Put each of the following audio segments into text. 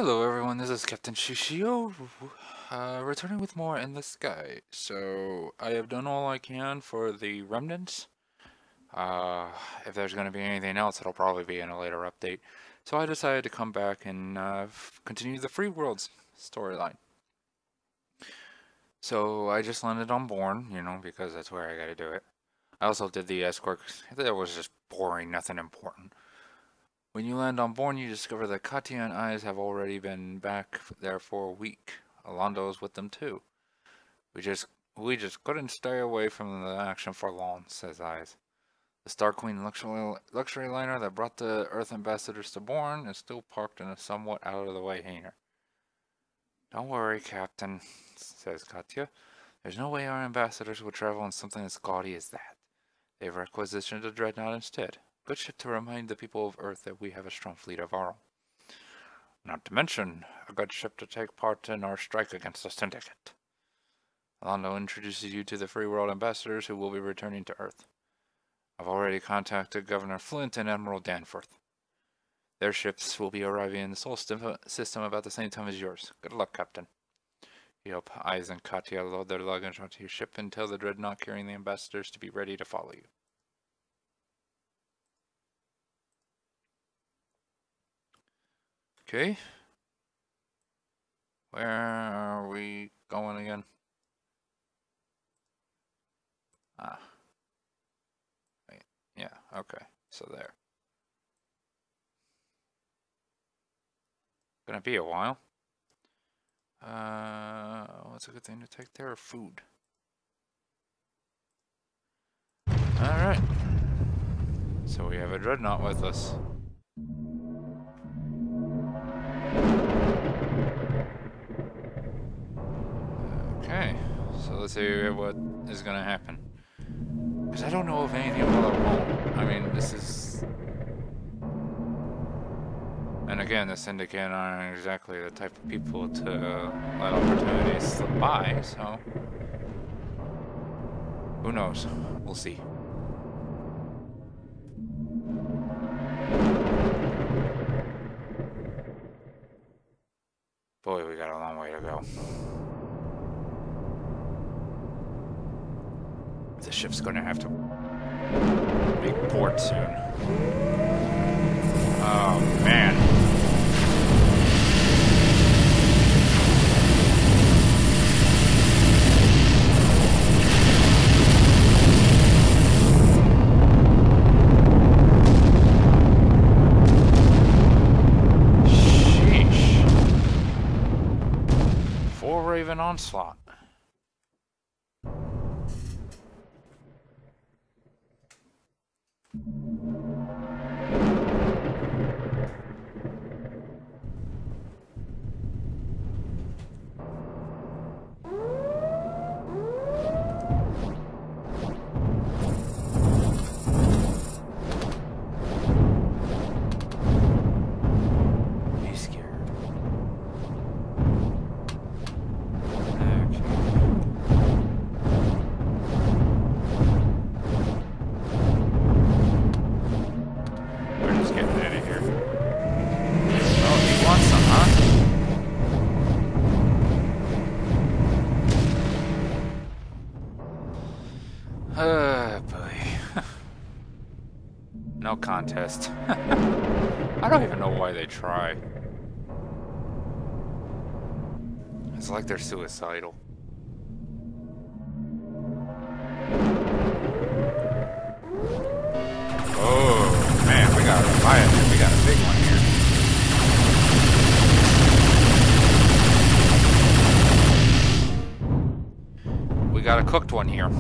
Hello everyone, this is Captain Shishio, returning with more in the sky. So, I have done all I can for the remnants. If there's going to be anything else, it'll probably be in a later update. So I decided to come back and continue the Free Worlds storyline. So I just landed on Bourne, because that's where I gotta do it. I also did the escort. That was just boring, nothing important. When you land on Bourne, you discover that Katya and Eyes have already been back there for a week. Alondo is with them too. We just couldn't stay away from the action for long, says Eyes. The Star Queen luxury liner that brought the Earth ambassadors to Bourne is still parked in a somewhat out-of-the-way hangar. Don't worry, Captain, says Katya. There's no way our ambassadors would travel in something as gaudy as that. They've requisitioned a dreadnought instead. Good ship to remind the people of Earth that we have a strong fleet of our own. Not to mention, a good ship to take part in our strike against the Syndicate. Alondo introduces you to the Free World ambassadors who will be returning to Earth. I've already contacted Governor Flint and Admiral Danforth. Their ships will be arriving in the Sol system about the same time as yours. Good luck, Captain. You help Eyes and Katya load their luggage onto your ship and tell the dreadnought carrying the ambassadors to be ready to follow you. Okay. Where are we going again? Wait. Yeah, okay. So there. Gonna be a while. What's a good thing to take there? Food. Alright. So we have a dreadnought with us. Okay, so let's see what is gonna happen. Because I don't know if anything will or won't. I mean, this is... And again, the Syndicate aren't exactly the type of people to let opportunities slip by, so... Who knows? We'll see. Boy, we got a long way to go. The ship's gonna have to make port soon. Oh, man. Sheesh. 4 Raven onslaught. No contest. I don't even know why they try. It's like they're suicidal. Oh, man, we got a Leviathan. We got a big one here. We got a cooked one here.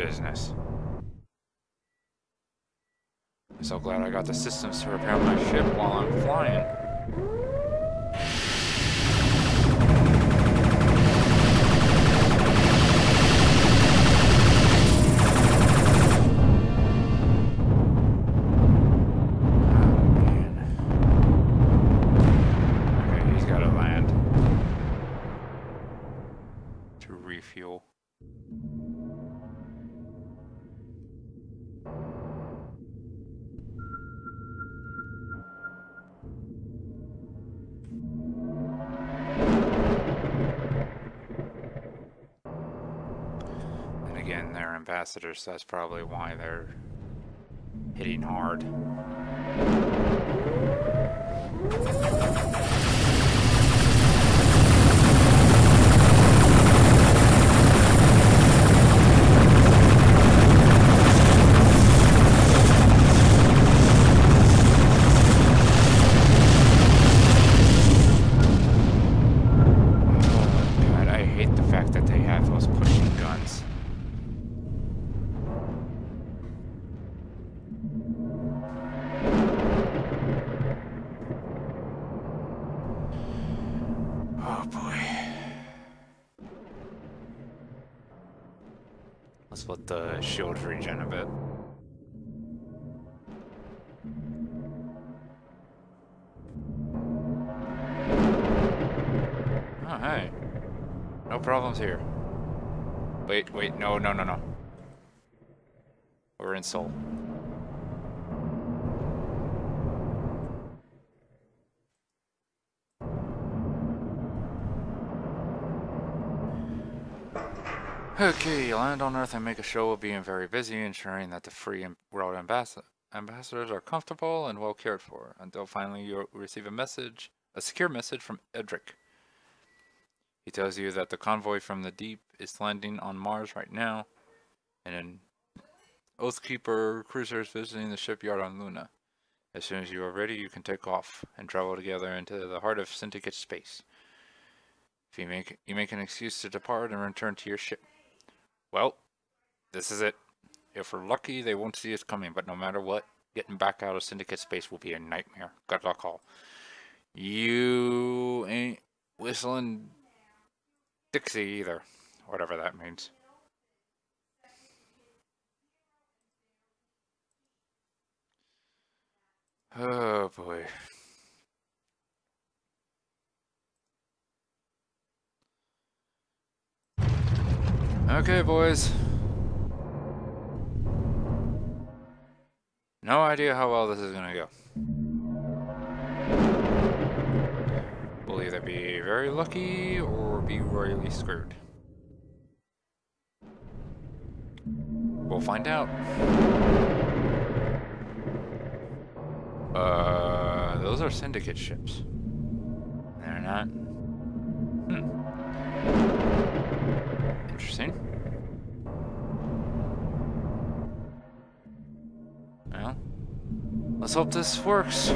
business. I'm so glad I got the systems to repair my ship while I'm flying. Refuel. And again, they're ambassadors, so that's probably why they're hitting hard. Let's let the shield regen a bit. Oh, hey. No problems here. Wait, no. We're in Seoul. Okay, land on Earth and make a show of being very busy, ensuring that the free world ambassadors are comfortable and well cared for, until finally you receive a secure message from Edric. He tells you that the convoy from the deep is landing on Mars right now, and an Oathkeeper cruiser is visiting the shipyard on Luna. As soon as you are ready, you can take off and travel together into the heart of Syndicate space. If you make an excuse to depart and return to your ship. Well, this is it. If we're lucky, they won't see us coming, but no matter what, getting back out of Syndicate space will be a nightmare. Good luck all. You ain't whistling Dixie either, whatever that means. Oh boy. Okay, boys. No idea how well this is gonna go. We'll either be very lucky or be royally screwed. We'll find out. Those are Syndicate ships. They're not. Interesting. Well, let's hope this works.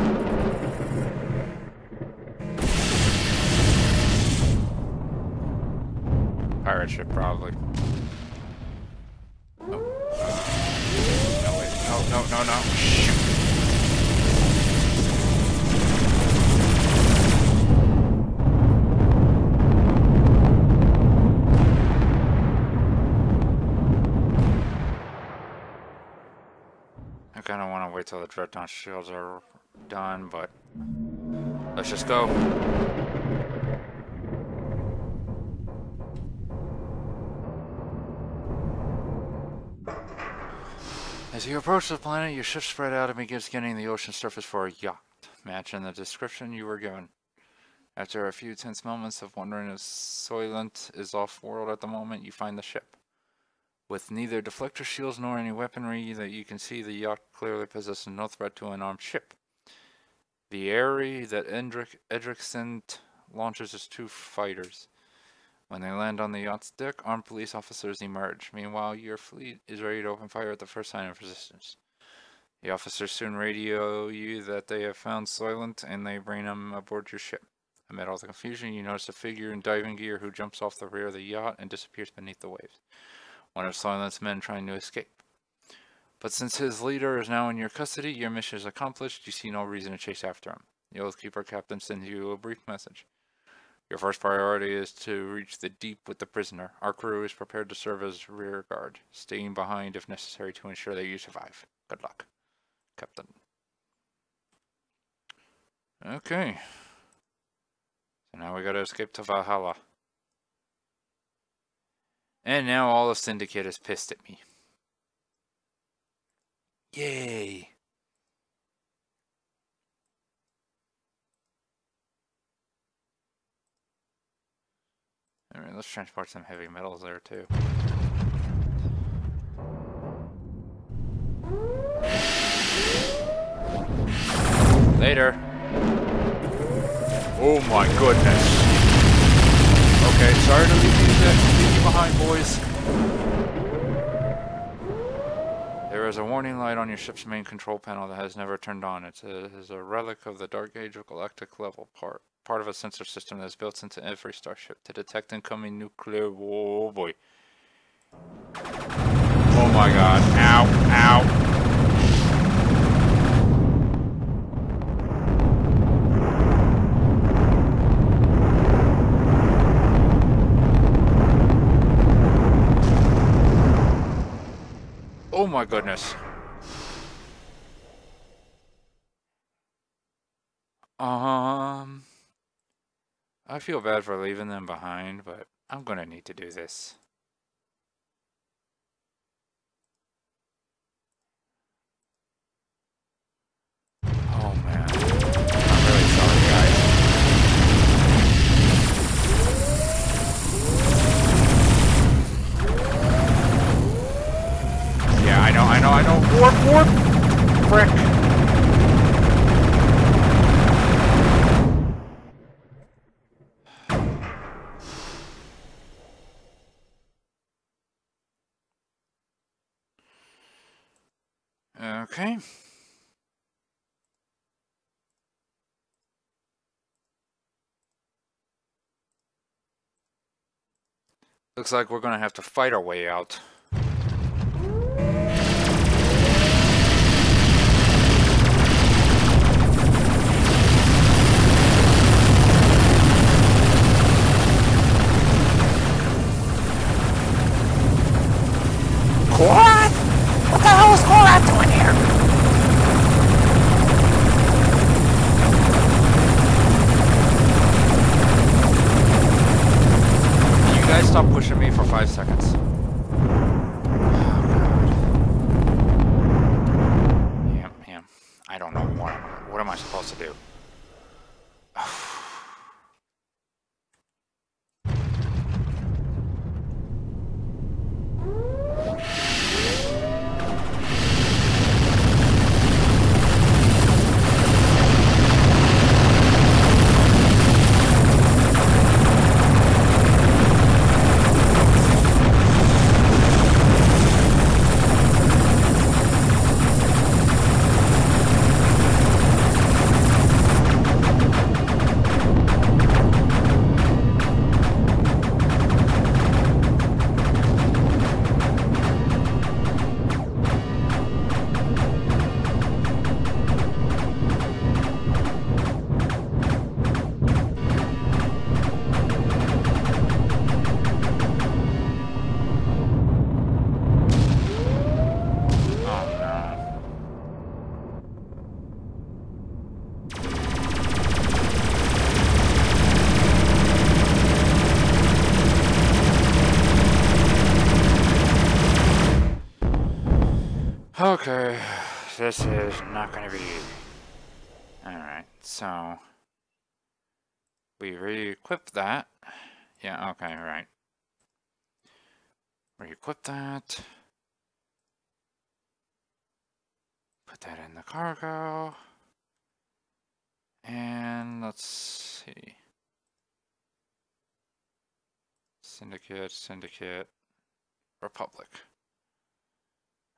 Pirate ship, probably. Oh. No, wait. No. Shoot. I kind of want to wait till the Dreadnought shields are done, but let's just go. As you approach the planet, your ship spread out and begins scanning the ocean surface for a yacht, matching the description you were given. After a few tense moments of wondering if Soylent is off-world at the moment, you find the ship. With neither deflector shields nor any weaponry that you can see, the yacht clearly possesses no threat to an armed ship. The Aerie that Edric sent launches its 2 fighters. When they land on the yacht's deck, armed police officers emerge. Meanwhile, your fleet is ready to open fire at the first sign of resistance. The officers soon radio you that they have found Soylent and they bring him aboard your ship. Amid all the confusion, you notice a figure in diving gear who jumps off the rear of the yacht and disappears beneath the waves. one of Soylent's men trying to escape. But since his leader is now in your custody, your mission is accomplished. You see no reason to chase after him. The Oathkeeper captain sends you a brief message. Your first priority is to reach the deep with the prisoner. Our crew is prepared to serve as rear guard, staying behind if necessary to ensure that you survive. Good luck, Captain. Okay. So now we gotta escape to Valhalla. And now all the Syndicate is pissed at me. Yay! Alright, let's transport some heavy metals there too. Later. Oh my goodness. Okay, sorry to leave you behind, boys. There is a warning light on your ship's main control panel that has never turned on. It is a relic of the Dark Age of Galactic Level, part of a sensor system that is built into every starship to detect incoming nuclear. Oh boy. Oh my god. Ow, ow. Oh my goodness. I feel bad for leaving them behind, but I'm gonna need to do this. Oh man. I'm really sorry, guys. Yeah, I know. Warp! Frick! Okay. Looks like we're gonna have to fight our way out. What? What the hell is Korat doing here? Can you guys stop pushing me for 5 seconds? Yeah. I don't know what am I supposed to do? Okay, this is not gonna be easy. Alright, so we re-equip that. Yeah, okay, right. Re-equip that. Put that in the cargo. And let's see. Syndicate, Republic.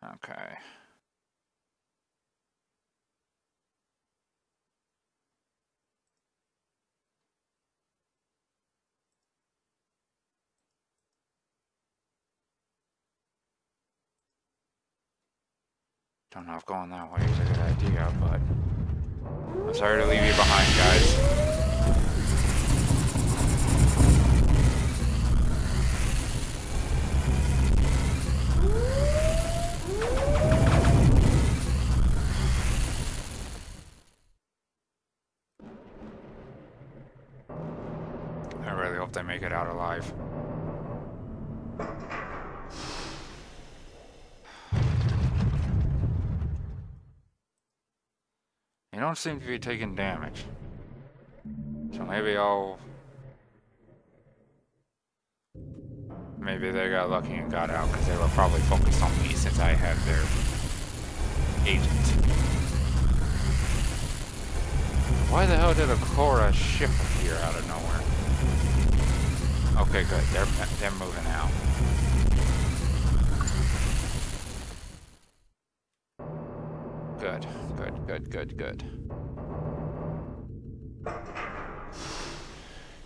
Okay. Don't know if going that way is a good idea, but I'm sorry to leave you behind, guys. I really hope they make it out alive. You don't seem to be taking damage. So maybe they got lucky and got out because they were probably focused on me since I had their agent. Why the hell did a Cora ship appear out of nowhere? Okay, good. They're moving out. Good.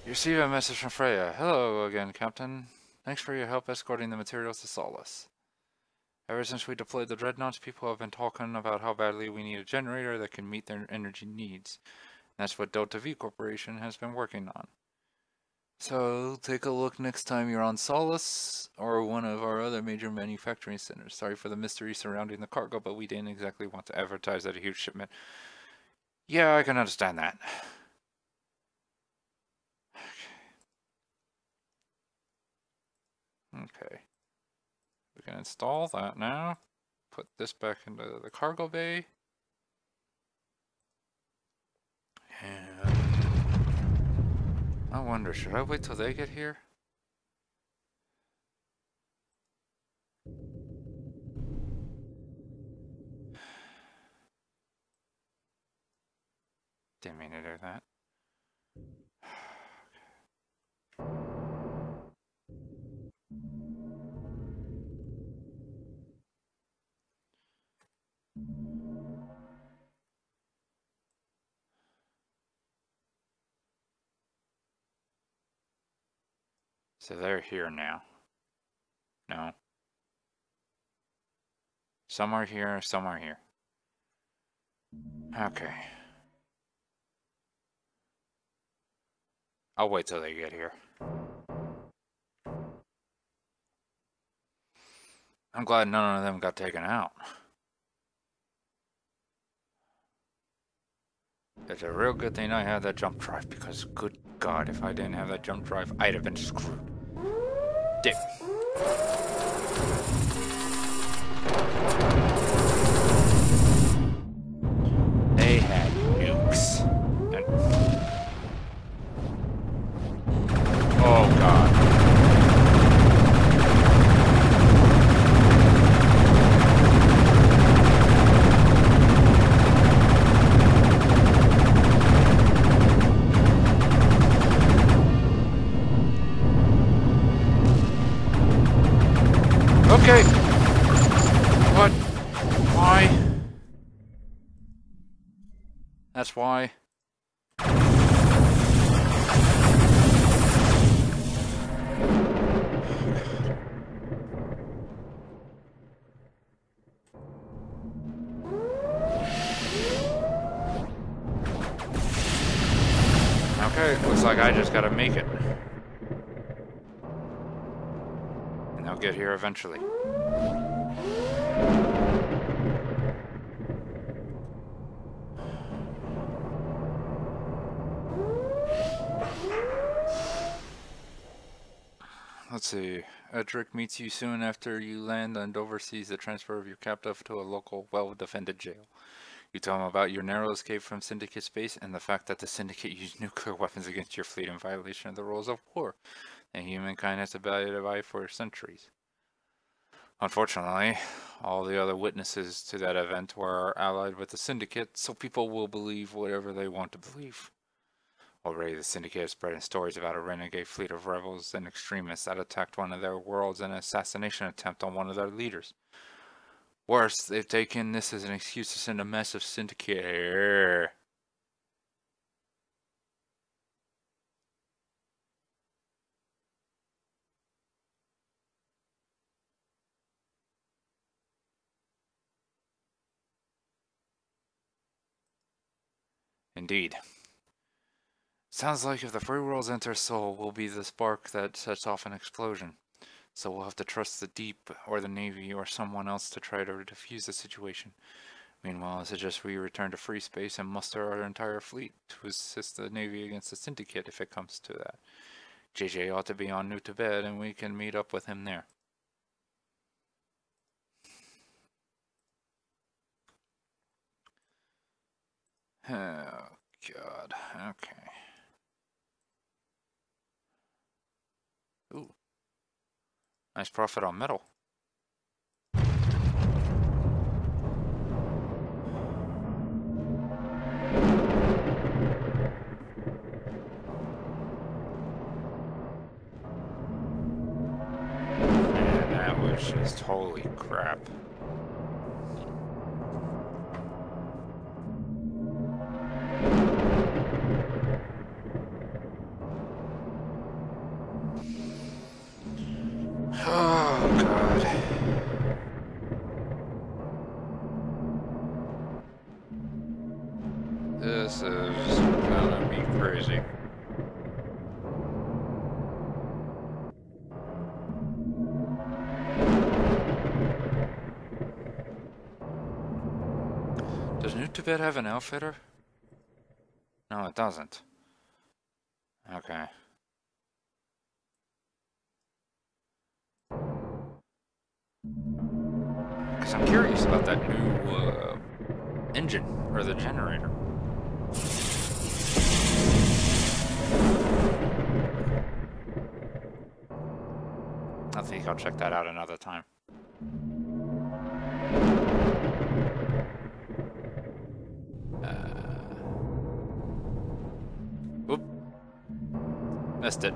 You receive a message from Freya. Hello again, Captain. Thanks for your help escorting the materials to Solace. Ever since we deployed the dreadnoughts, people have been talking about how badly we need a generator that can meet their energy needs. And that's what Delta V Corporation has been working on. So, take a look next time you're on Solace, or one of our other major manufacturing centers. Sorry for the mystery surrounding the cargo, but we didn't exactly want to advertise that a huge shipment. Yeah, I can understand that. Okay. We can install that now. Put this back into the cargo bay. And I wonder, should I wait till they get here? Didn't mean to do that. So they're here now. No. Some are here, some are here. Okay. I'll wait till they get here. I'm glad none of them got taken out. It's a real good thing I had that jump drive, because good God, if I didn't have that jump drive, I'd have been screwed. Dick. They had nukes. And oh God. Okay. What? Why? That's why. Okay, looks like I just gotta make it. And they'll get here eventually. Let's see. Edric meets you soon after you land and oversees the transfer of your captive to a local, well-defended jail. You tell him about your narrow escape from Syndicate space and the fact that the Syndicate used nuclear weapons against your fleet in violation of the rules of war, and humankind has abided by for centuries. Unfortunately, all the other witnesses to that event were allied with the Syndicate, so people will believe whatever they want to believe. Already the Syndicate is spreading stories about a renegade fleet of rebels and extremists that attacked one of their worlds in an assassination attempt on one of their leaders. Worse, they've taken this as an excuse to send a massive Syndicate here. Indeed. Sounds like if the free world's enter soul will be the spark that sets off an explosion. So we'll have to trust the Deep, or the Navy, or someone else to try to defuse the situation. Meanwhile, I suggest we return to free space and muster our entire fleet to assist the Navy against the Syndicate if it comes to that. JJ ought to be en route to bed, and we can meet up with him there. Oh, God. Okay. Ooh. Nice profit on metal. Man, that was just holy crap. Oh, God. This is gonna be crazy. Does New Tibet have an outfitter? No, it doesn't. Okay. Because I'm curious about that new engine, or the generator. I think I'll check that out another time. Oop. Missed it.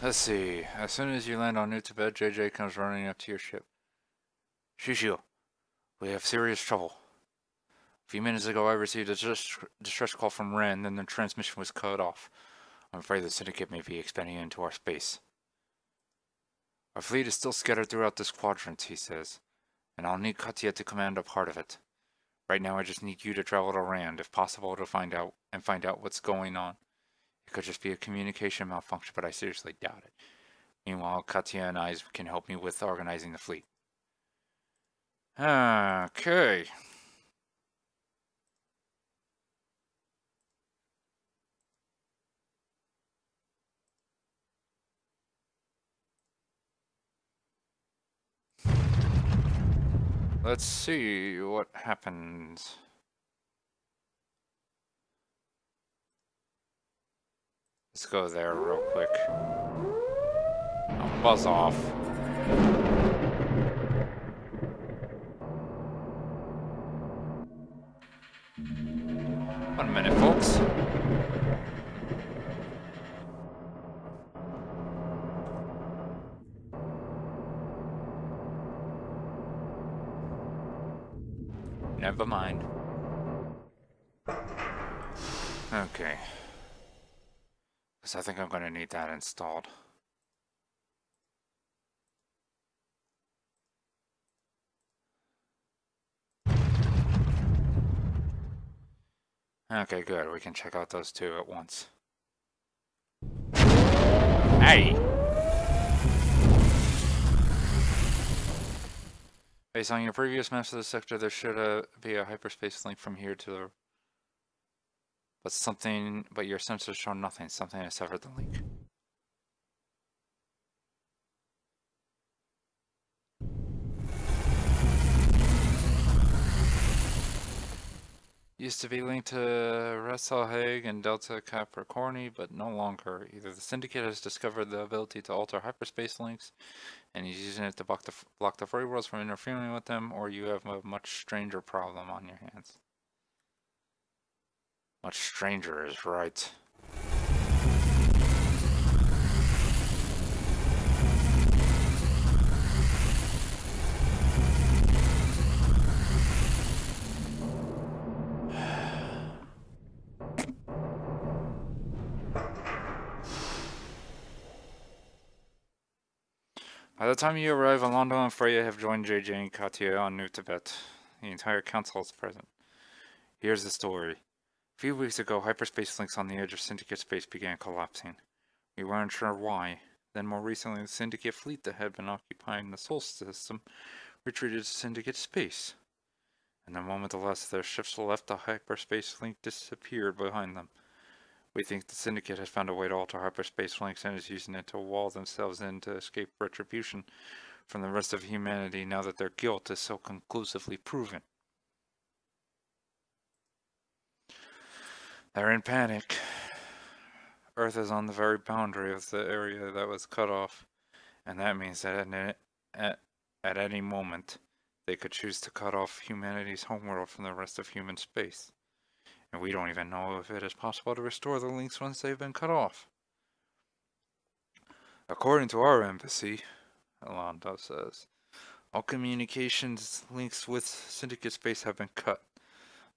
Let's see. As soon as you land on New Tibet, JJ comes running up to your ship. Shishio, we have serious trouble. A few minutes ago, I received a distress call from Ren, then the transmission was cut off. I'm afraid the Syndicate may be expanding into our space. Our fleet is still scattered throughout this quadrant, he says, and I'll need Katya to command a part of it. Right now, I just need you to travel to Rand, if possible, to find out what's going on. It could just be a communication malfunction, but I seriously doubt it. Meanwhile, Katya and I can help me with organizing the fleet. Okay. Let's see what happens. Let's go there real quick. I'll buzz off. 1 minute, folks. Never mind. Okay. Because I think I'm going to need that installed. Okay, good. We can check out those two at once. Hey! Based on your previous maps of the sector, there should be a hyperspace link from here to the... But your sensors show nothing. Something has severed the link. Used to be linked to Ressalhague and Delta Capricorni, but no longer. Either the Syndicate has discovered the ability to alter hyperspace links, and is using it to block the free worlds from interfering with them, or you have a much stranger problem on your hands. Much stranger is right. By the time you arrive, Alondo and Freya have joined JJ and Katya on New Tibet. The entire council is present. Here's the story. A few weeks ago, hyperspace links on the edge of Syndicate space began collapsing. We weren't sure why. Then more recently, the Syndicate fleet that had been occupying the Sol system retreated to Syndicate space. And the moment the last of their ships left, the hyperspace link disappeared behind them. We think the Syndicate has found a way to alter hyperspace links and is using it to wall themselves in to escape retribution from the rest of humanity now that their guilt is so conclusively proven. They're in panic. Earth is on the very boundary of the area that was cut off, and that means that at any moment they could choose to cut off humanity's homeworld from the rest of human space. And we don't even know if it is possible to restore the links once they've been cut off. According to our embassy, Alonda says, all communications links with Syndicate space have been cut.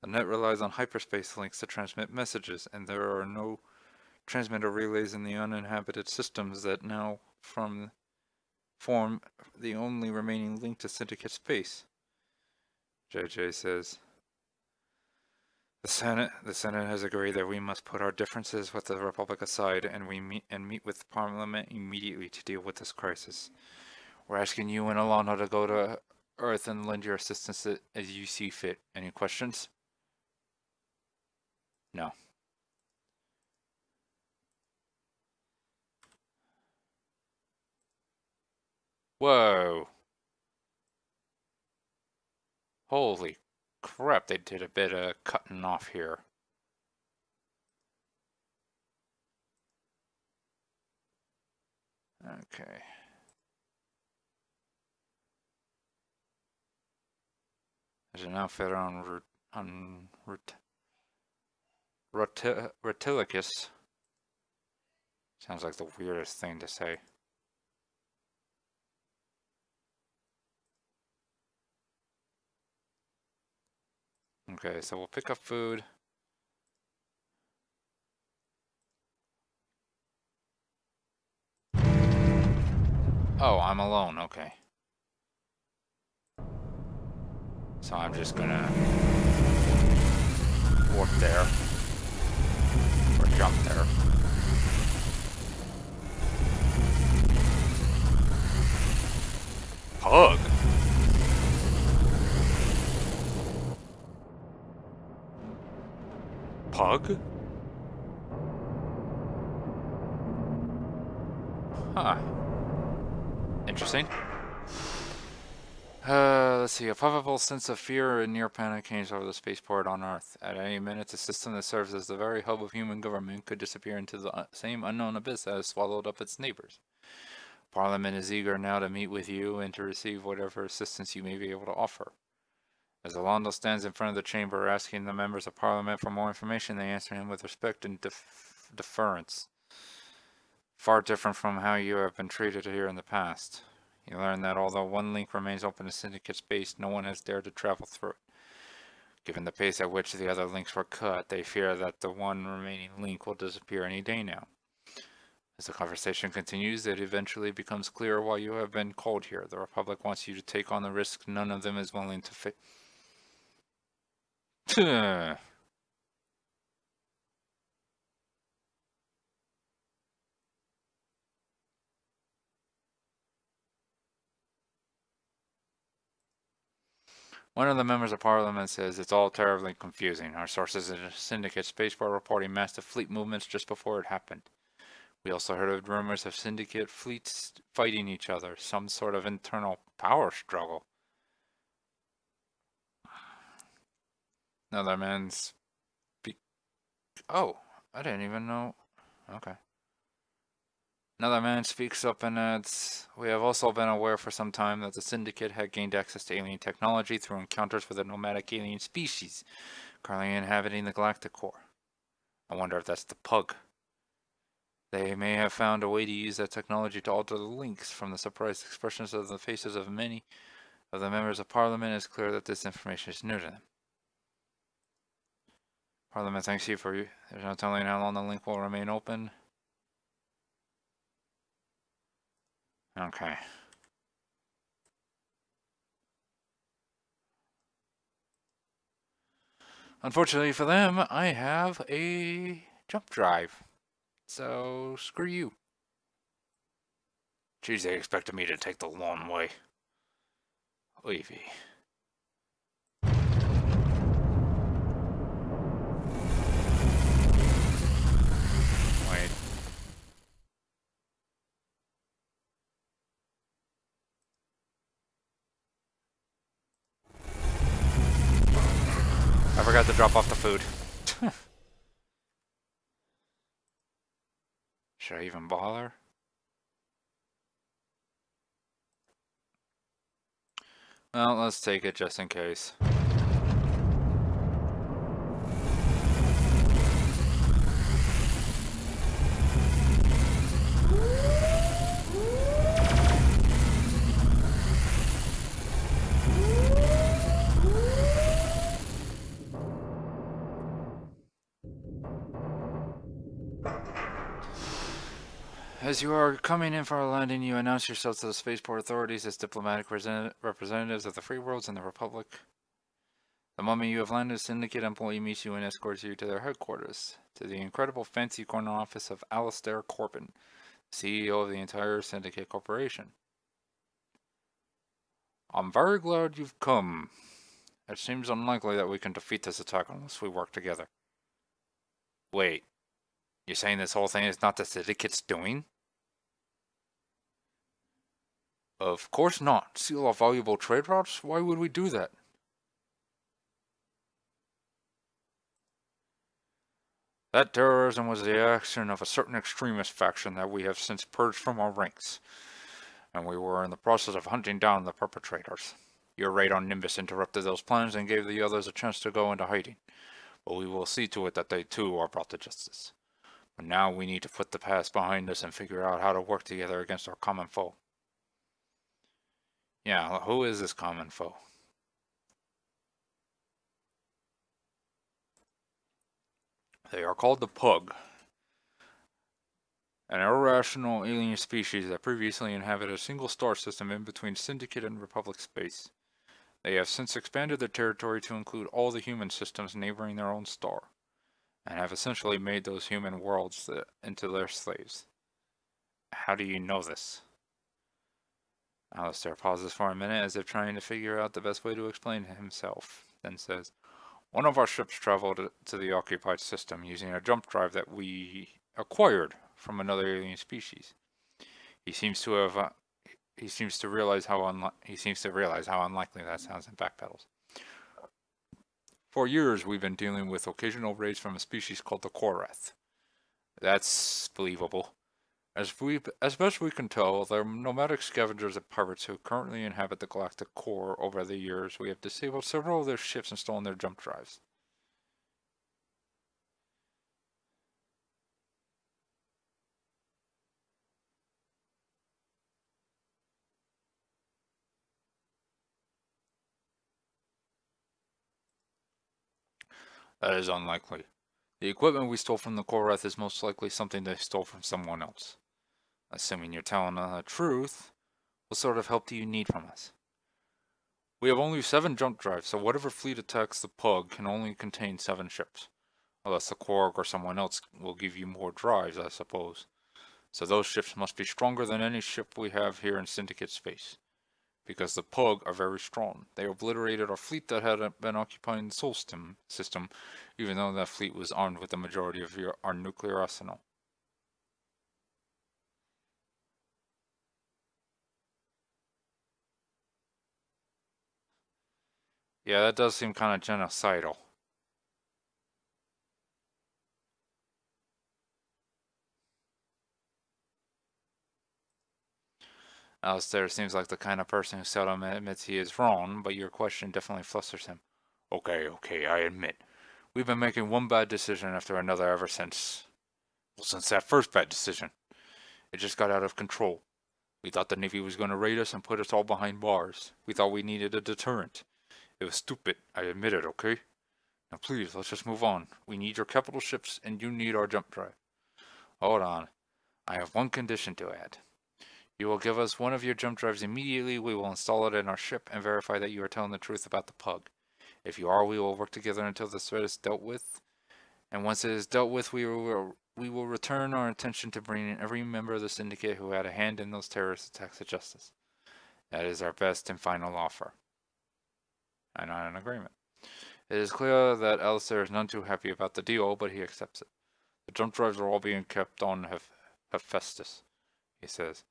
The net relies on hyperspace links to transmit messages, and there are no transmitter relays in the uninhabited systems that now form the only remaining link to Syndicate space. JJ says, The Senate has agreed that we must put our differences with the Republic aside, and meet with Parliament immediately to deal with this crisis. We're asking you and Alana to go to Earth and lend your assistance as you see fit. Any questions? No. Whoa. Holy crap, they did a bit of cutting off here. Okay. There's an outfit on Retilicus. Sounds like the weirdest thing to say. Okay, so we'll pick up food. Oh, I'm alone, okay. So I'm just gonna warp there. Or jump there. Pug? Pug? Huh. Interesting. Let's see. A palpable sense of fear and near panic hangs over the spaceport on Earth. At any minute, the system that serves as the very hub of human government could disappear into the same unknown abyss that has swallowed up its neighbors. Parliament is eager now to meet with you and to receive whatever assistance you may be able to offer. As Alondo stands in front of the chamber asking the members of Parliament for more information, they answer him with respect and deference. Far different from how you have been treated here in the past. You learn that although one link remains open to Syndicate space, no one has dared to travel through it. Given the pace at which the other links were cut, they fear that the one remaining link will disappear any day now. As the conversation continues, it eventually becomes clear why you have been called here. The Republic wants you to take on the risk none of them is willing to face. One of the members of Parliament says it's all terribly confusing. Our sources in the Syndicate spaceport reporting massive fleet movements just before it happened. We also heard of rumors of Syndicate fleets fighting each other, some sort of internal power struggle. Another man's... Oh, I didn't even know. Okay. Another man speaks up and adds, we have also been aware for some time that the Syndicate had gained access to alien technology through encounters with a nomadic alien species currently inhabiting the galactic core. I wonder if that's the Pug. They may have found a way to use that technology to alter the links. From the surprised expressions of the faces of many of the members of Parliament, it's clear that this information is new to them. Parliament thanks you for you. There's no telling how long the link will remain open. Okay. Unfortunately for them, I have a jump drive. So, screw you. Geez, they expected me to take the long way. Levy. Wait. I forgot to drop off the food. Should I even bother? Well, let's take it just in case. As you are coming in for a landing, you announce yourselves to the spaceport authorities as diplomatic representatives of the Free Worlds and the Republic. The moment you have landed, a Syndicate employee meets you and escorts you to their headquarters, to the incredible fancy corner office of Alistair Corbin, CEO of the entire Syndicate Corporation. I'm very glad you've come. It seems unlikely that we can defeat this attack unless we work together. Wait, you're saying this whole thing is not the Syndicate's doing? Of course not. Seal off valuable trade routes? Why would we do that? That terrorism was the action of a certain extremist faction that we have since purged from our ranks, and we were in the process of hunting down the perpetrators. Your raid on Nimbus interrupted those plans and gave the others a chance to go into hiding, but we will see to it that they too are brought to justice. But now we need to put the past behind us and figure out how to work together against our common foe. Yeah, who is this common foe? They are called the Pug, an irrational alien species that previously inhabited a single star system in between Syndicate and Republic space. They have since expanded their territory to include all the human systems neighboring their own star, and have essentially made those human worlds into their slaves. How do you know this? Alistair pauses for a minute as if trying to figure out the best way to explain himself, then says, one of our ships traveled to the occupied system using a jump drive that we acquired from another alien species. He seems to realize how unlikely that sounds and backpedals. For years, we've been dealing with occasional raids from a species called the Korath. That's believable. As best we can tell, they're nomadic scavengers and pirates who currently inhabit the galactic core. Over the years, we have disabled several of their ships and stolen their jump drives. That is unlikely. The equipment we stole from the Korath is most likely something they stole from someone else. Assuming you're telling the truth, what sort of help do you need from us? We have only 7 jump drives, so whatever fleet attacks the Pug can only contain 7 ships. Unless the Quark or someone else will give you more drives, I suppose. So those ships must be stronger than any ship we have here in Syndicate space. Because the Pug are very strong. They obliterated our fleet that had been occupying the Sol system, even though that fleet was armed with the majority of our nuclear arsenal. Yeah, that does seem kind of genocidal. Alistair seems like the kind of person who seldom admits he is wrong, but your question definitely flusters him. Okay, I admit. We've been making one bad decision after another ever since... well, since that first bad decision. It just got out of control. We thought the Navy was going to raid us and put us all behind bars. We thought we needed a deterrent. It was stupid, I admit it, okay? Now please, let's just move on. We need your capital ships, and you need our jump drive. Hold on. I have one condition to add. You will give us one of your jump drives immediately. We will install it in our ship and verify that you are telling the truth about the Pug. If you are, we will work together until this threat is dealt with. And once it is dealt with, we will return our attention to bringing every member of the Syndicate who had a hand in those terrorist attacks to justice. That is our best and final offer. I'm not in agreement. It is clear that Alistair is none too happy about the deal, but he accepts it. The jump drives are all being kept on Hephaestus, he says.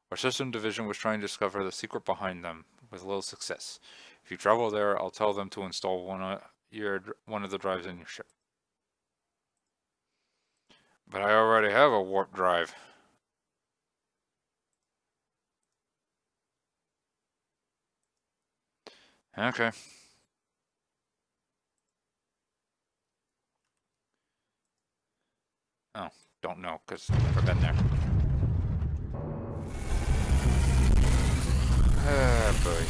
Our system division was trying to discover the secret behind them, with little success. If you travel there, I'll tell them to install one of the drives in your ship. But I already have a warp drive. Okay. Oh, don't know, because I've never been there. Ah, boy.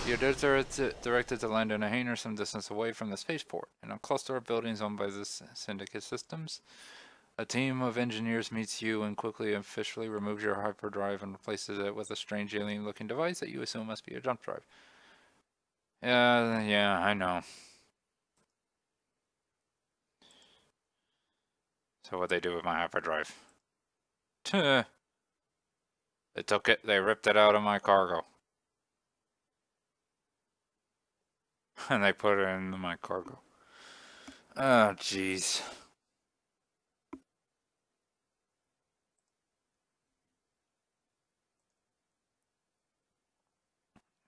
You're directed to land in a hangar some distance away from the spaceport, in a cluster of buildings owned by the Syndicate systems. A team of engineers meets you and quickly and officially removes your hyperdrive and replaces it with a strange alien-looking device that you assume must be a jump drive. Yeah, I know. So what they do with my hyperdrive? They took it, they ripped it out of my cargo. And they put it into my cargo. Oh, jeez.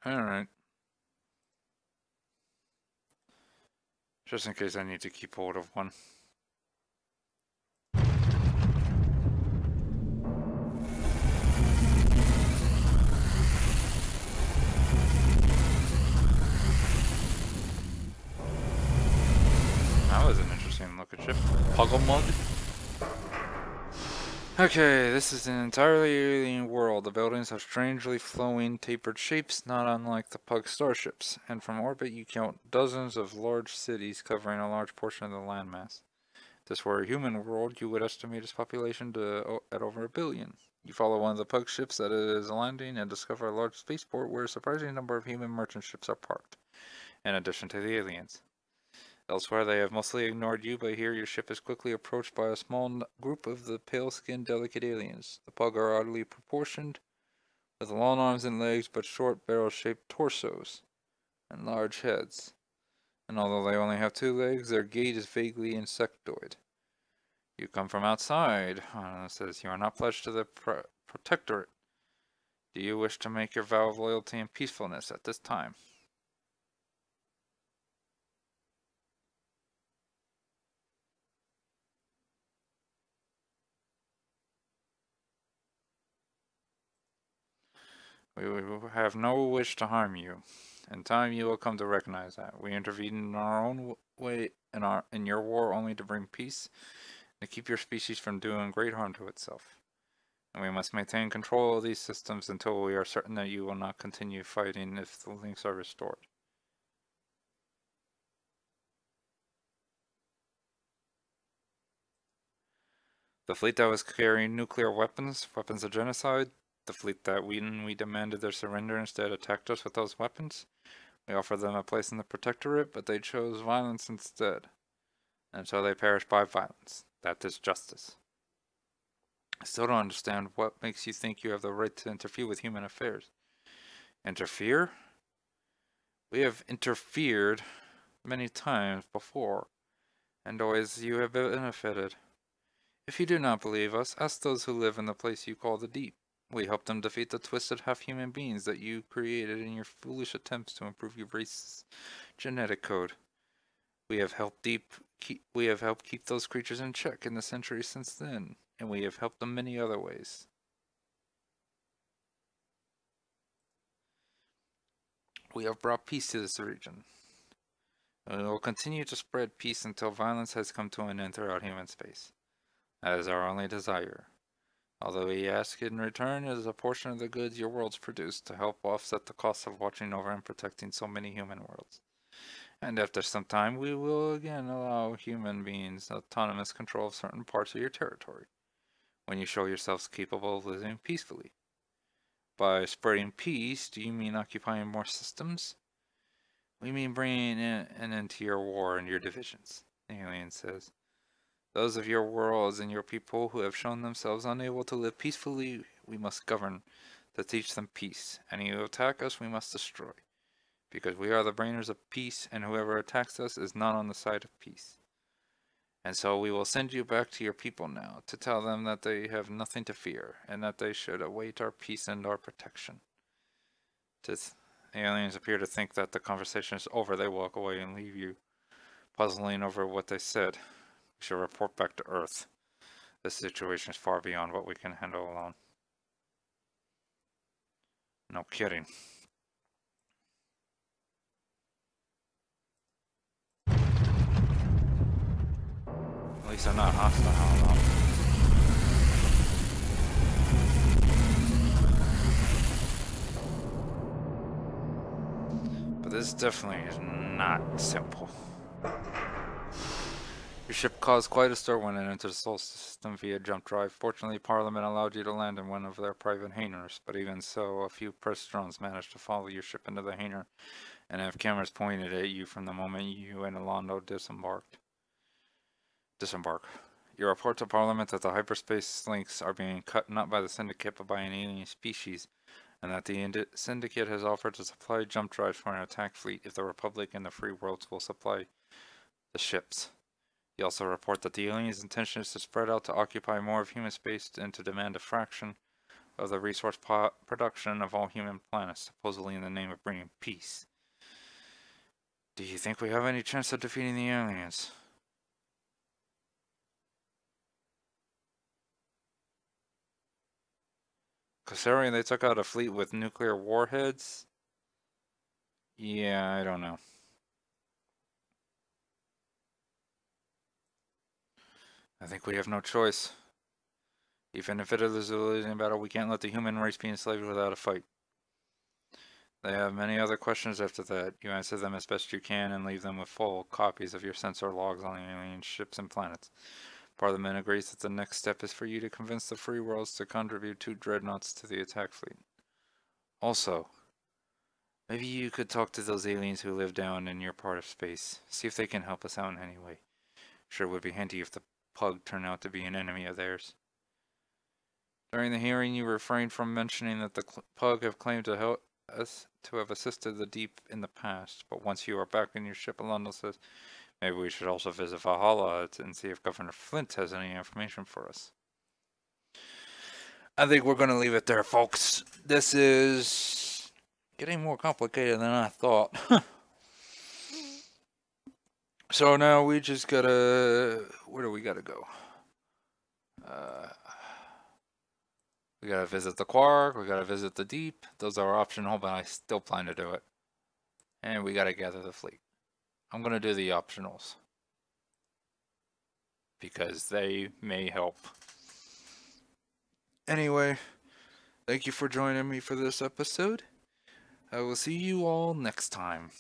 Alright. Just in case I need to keep hold of one. That was an interesting looking ship. Pugglemud. Okay, this is an entirely alien world. The buildings have strangely flowing, tapered shapes, not unlike the Pug starships. And from orbit you count dozens of large cities covering a large portion of the landmass. If this were a human world, you would estimate its population at over 1 billion. You follow one of the Pug ships that is landing and discover a large spaceport where a surprising number of human merchant ships are parked, in addition to the aliens. Elsewhere, they have mostly ignored you, but here your ship is quickly approached by a small group of the pale-skinned, delicate aliens. The Pug are oddly proportioned, with long arms and legs, but short, barrel-shaped torsos and large heads. And although they only have 2 legs, their gait is vaguely insectoid. You come from outside. It says you are not pledged to the Protectorate. Do you wish to make your vow of loyalty and peacefulness at this time? We have no wish to harm you. In time, you will come to recognize that. We intervened in our own way in your war only to bring peace and to keep your species from doing great harm to itself. And we must maintain control of these systems until we are certain that you will not continue fighting if the links are restored. The fleet that was carrying nuclear weapons of genocide, the fleet that when we demanded their surrender instead attacked us with those weapons. We offered them a place in the Protectorate, but they chose violence instead. And so they perished by violence. That is justice. I still don't understand what makes you think you have the right to interfere with human affairs. Interfere? We have interfered many times before, and always you have benefited. If you do not believe us, ask those who live in the place you call the Deep. We helped them defeat the twisted half-human beings that you created in your foolish attempts to improve your race's genetic code. We have helped keep those creatures in check in the centuries since then, and we have helped them many other ways. We have brought peace to this region. And we will continue to spread peace until violence has come to an end throughout human space. That is our only desire. Although we ask in return is a portion of the goods your worlds produce to help offset the cost of watching over and protecting so many human worlds. And after some time, we will again allow human beings autonomous control of certain parts of your territory. when you show yourselves capable of living peacefully. By spreading peace, do you mean occupying more systems? We mean bringing an end to your war and your divisions, the alien says. Those of your worlds and your people who have shown themselves unable to live peacefully, we must govern to teach them peace. Any who attack us, we must destroy. Because we are the bringers of peace, and whoever attacks us is not on the side of peace. And so we will send you back to your people now, to tell them that they have nothing to fear, and that they should await our peace and our protection. The aliens appear to think that the conversation is over. They walk away and leave you puzzling over what they said. We should report back to Earth. This situation is far beyond what we can handle alone. No kidding. At least I'm not hostile. But this definitely is not simple. Your ship caused quite a stir when it entered the Sol system via jump drive. Fortunately, Parliament allowed you to land in one of their private hangars, but even so, a few press drones managed to follow your ship into the hangar and have cameras pointed at you from the moment you and Alondo disembark. You report to Parliament that the hyperspace links are being cut not by the Syndicate but by an alien species, and that the Syndicate has offered to supply jump drives for an attack fleet if the Republic and the Free Worlds will supply the ships. You also report that the aliens' intention is to spread out to occupy more of human space and to demand a fraction of the resource production of all human planets, supposedly in the name of bringing peace. Do you think we have any chance of defeating the aliens? Considering they took out a fleet with nuclear warheads? Yeah, I don't know. I think we have no choice. Even if it is a losing battle, we can't let the human race be enslaved without a fight. They have many other questions after that. You answer them as best you can and leave them with full copies of your sensor logs on the alien ships and planets. Parliament agrees that the next step is for you to convince the Free Worlds to contribute 2 dreadnoughts to the attack fleet. Also, maybe you could talk to those aliens who live down in your part of space. See if they can help us out in any way. Sure would be handy if the Pug turned out to be an enemy of theirs. During the hearing, you refrained from mentioning that the Pug have claimed to help us to have assisted the Deep in the past. But once you are back in your ship, Alondo says, maybe we should also visit Valhalla and see if Governor Flint has any information for us. I think we're going to leave it there, folks. This is getting more complicated than I thought. So now we just gotta... Where do we gotta go? We gotta visit the Quark, we gotta visit the Deep. Those are optional, but I still plan to do it. And we gotta gather the fleet. I'm gonna do the optionals, because they may help. Anyway, thank you for joining me for this episode. I will see you all next time.